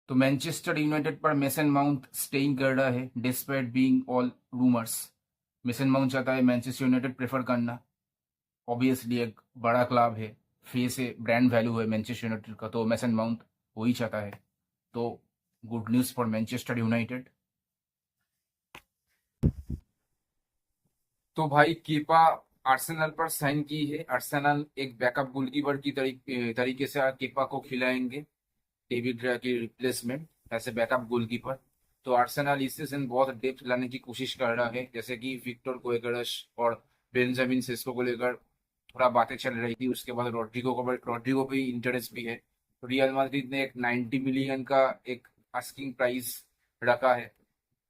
तो Manchester United पर mason mount staying कर रहा है despite being all rumours. Mason mount चाहता है मैनचेस्टर यूनाइटेड प्रेफर करना। ऑब्वियसली एक बड़ा क्लब है, फेस है, ब्रांड वैल्यू है मैनचेस्टर यूनाइटेड का, तो मेसन माउंट वही चाहता है। तो good news for Manchester United. तो भाई कीपा आर्सेनल पर साइन की है। आर्सेनल एक बैकअप गोलकीपर की तरीके से कीपा को खिलाएंगे, डेविड रॉय की रिप्लेसमेंट ऐसे बैकअप गोलकीपर। तो आर्सेनल इस सीजन बहुत डेप्थ लाने की कोशिश कर रहा है, जैसे कि विक्टर कोएकरस और बेंजामिन सेस्को को लेकर थोड़ा बातें चल रही थी। उसके बाद रोड्रिगो पे इंटरेस्ट भी है। रियल मैड्रिड ने एक 90 मिलियन का एक आस्किंग प्राइस रखा है।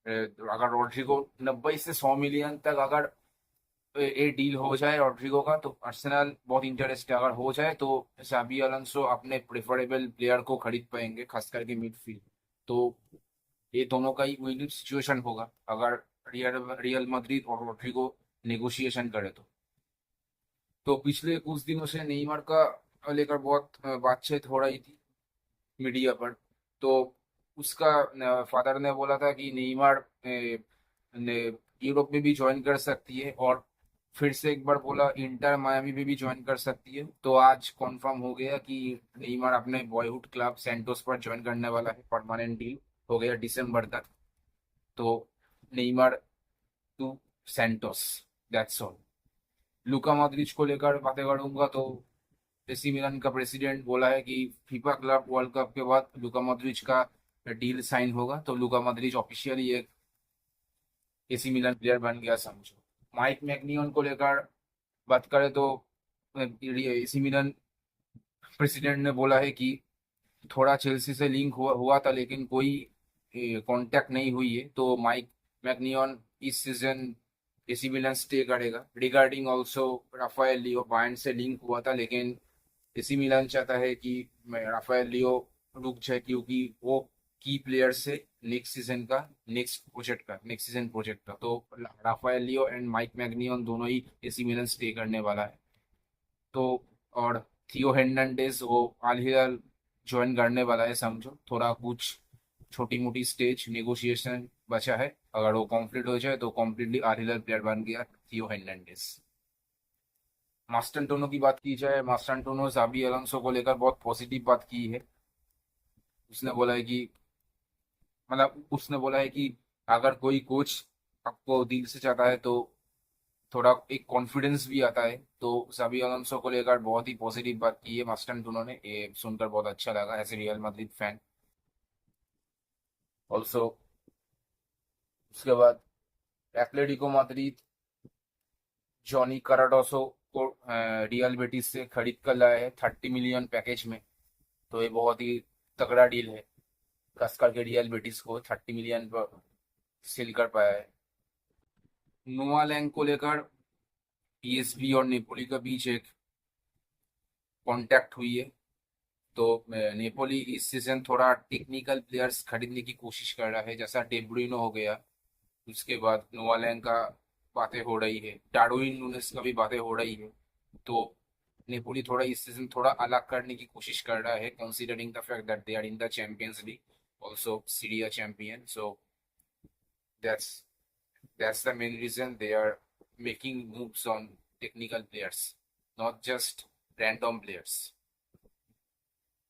अगर रोड्रिगो 90 से 100 मिलियन तक अगर ये डील हो जाए रॉड्रिगो का, तो अर्सेनल बहुत इंटरेस्ट है। अगर हो जाए तो साबी अलोंसो अपने प्रेफरेबल प्लेयर को खरीद पाएंगे, खास करके मिडफील्ड। तो ये दोनों का ही विन सिचुएशन होगा अगर रियल मैड्रिड और रॉड्रिगो नेगोशिएशन करे तो पिछले कुछ दिनों से नेइमार का लेकर बहुत बातचीत हो रही थी मीडिया पर। तो उसका फादर ने बोला था कि नेइमार ने यूरोप में भी ज्वाइन कर सकती है, और फिर से एक बार बोला इंटर मायामी में भी ज्वाइन कर सकती है। तो आज कंफर्म हो गया कि नेइमार अपने बॉयहुड क्लब सैंटोस पर ज्वाइन करने वाला है। परमानेंट डील हो गया दिसंबर तक। तो Neymar to Santos, that's all. Luka Modric को लेकर बातें करूंगा तो एसी मिलान का प्रेसिडेंट बोला है कि फीफा क्लब वर्ल्ड कप के बाद लुका मॉड्रिच का डील साइन होगा, तो लुका मॉड्रिच ऑफिशियली एक एसी मिलान प्लेयर बन गया समझो। माइक मैग्नियन को लेकर बात करें तो एसी मिलान प्रेसिडेंट ने बोला है कि थोड़ा चेल्सी से लिंक हुआ था, लेकिन कोई कांटेक्ट नहीं हुई है। तो माइक मैग्नियन इस सीजन एसी मिलान स्टे करेगा। रिगार्डिंग ऑल्सो राफाएल लियो बायर्न से लिंक हुआ था, लेकिन एसी मिलान चाहता है कि राफाएल लियो रुक जाए, क्योंकि वो की प्लेयर से नेक्स्ट सीजन प्रोजेक्ट का। तो राफाएल लियो एंड माइक मैग्नियन दोनों ही एसी मिलान स्टे करने वाला है। तो और थियो हेर्नांडेज वो अल हिलाल ज्वाइन करने वाला है समझो। थोड़ा कुछ छोटी मोटी स्टेज नेगोशिएशन बचा है, अगर वो कंप्लीट हो जाए तो कंप्लीटली अल हिलाल प्लेयर बन गया थियो हेर्नांडेज। मास्टरटोनो की बात की जाए, मास्टरटोनो जाबी अलोंसो को लेकर बहुत पॉजिटिव बात की है। उसने बोला है कि उसने बोला है कि अगर कोई कोच आपको दिल से चाहता है तो थोड़ा एक कॉन्फिडेंस भी आता है। तो जाबी अलोंसो को लेकर बहुत ही पॉजिटिव बात की है मास्टरटोनो ने, ये सुनकर बहुत अच्छा लगा as a Real Madrid fan also. उसके बाद एथलेटिको मैड्रिड जॉनी कराडोसो को रियल बेटिस से खरीद कर लाया है 30 मिलियन पैकेज में। तो ये बहुत ही तगड़ा डील है, खास करके रियल बेटिस को 30 मिलियन पर सेल कर पाया है। नोआ लैंग को लेकर पीएसवी और नेपोली के बीच एक कॉन्टैक्ट हुई है। तो नेपोली इस सीजन थोड़ा टेक्निकल प्लेयर्स खरीदने की कोशिश कर रहा है, जैसा डेब्रुइनो हो गया। उसके बाद नोआ लैंग का बातें हो रही है, डार्विन नूनेस का भी बातें हो रही है। तो नेपोली थोड़ा इस सीजन थोड़ा अलग करने की कोशिश कर रहा है, considering the fact that they are in the Champions League also Serie A champion. So that's That's the main reason they are making moves on technical players, not just random players.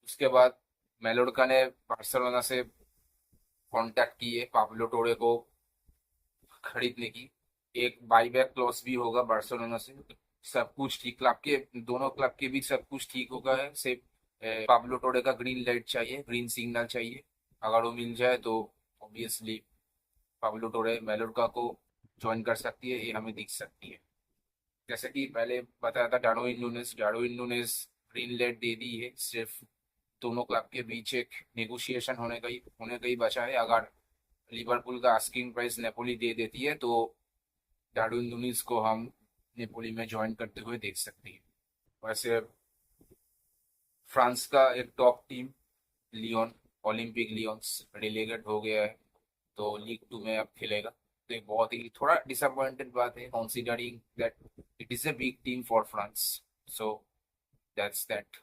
उसके बाद मेलोडका ने बार्सिलोना से contact की है Pablo टोरे को खरीदने की। एक बाईबैक क्लॉज भी होगा बार्सिलोना से। सब कुछ ठीक, क्लब के दोनों क्लब के बीच सब कुछ ठीक होगा है। सिर्फ पाब्लो टोरे का ग्रीन लाइट चाहिए, ग्रीन सिग्नल चाहिए। अगर वो मिल जाए तो ऑब्वियसली पाब्लो टोरे मेलोडका को ज्वाइन कर सकती है, ये हमें दिख सकती है। जैसे कि पहले बताया था डार्विन नूनेस ग्रीन लाइट दे दी है। सिर्फ दोनों क्लब के बीच एक नेगोशिएशन होने का ही बचा है। अगर लिवरपूल का आस्किंग प्राइस नेपोली दे देती है तो डार्विन नूनेस को हम नेपोली में ज्वाइन करते हुए देख सकते हैं। वैसे फ्रांस का एक top team Lyon, Olympique Lyons relegate हो गया है, तो लीग 2 में अब खेलेगा। तो एक बहुत ही थोड़ा डिसअपॉइंटेड बात है, considering that it is a big team for France. So that's that.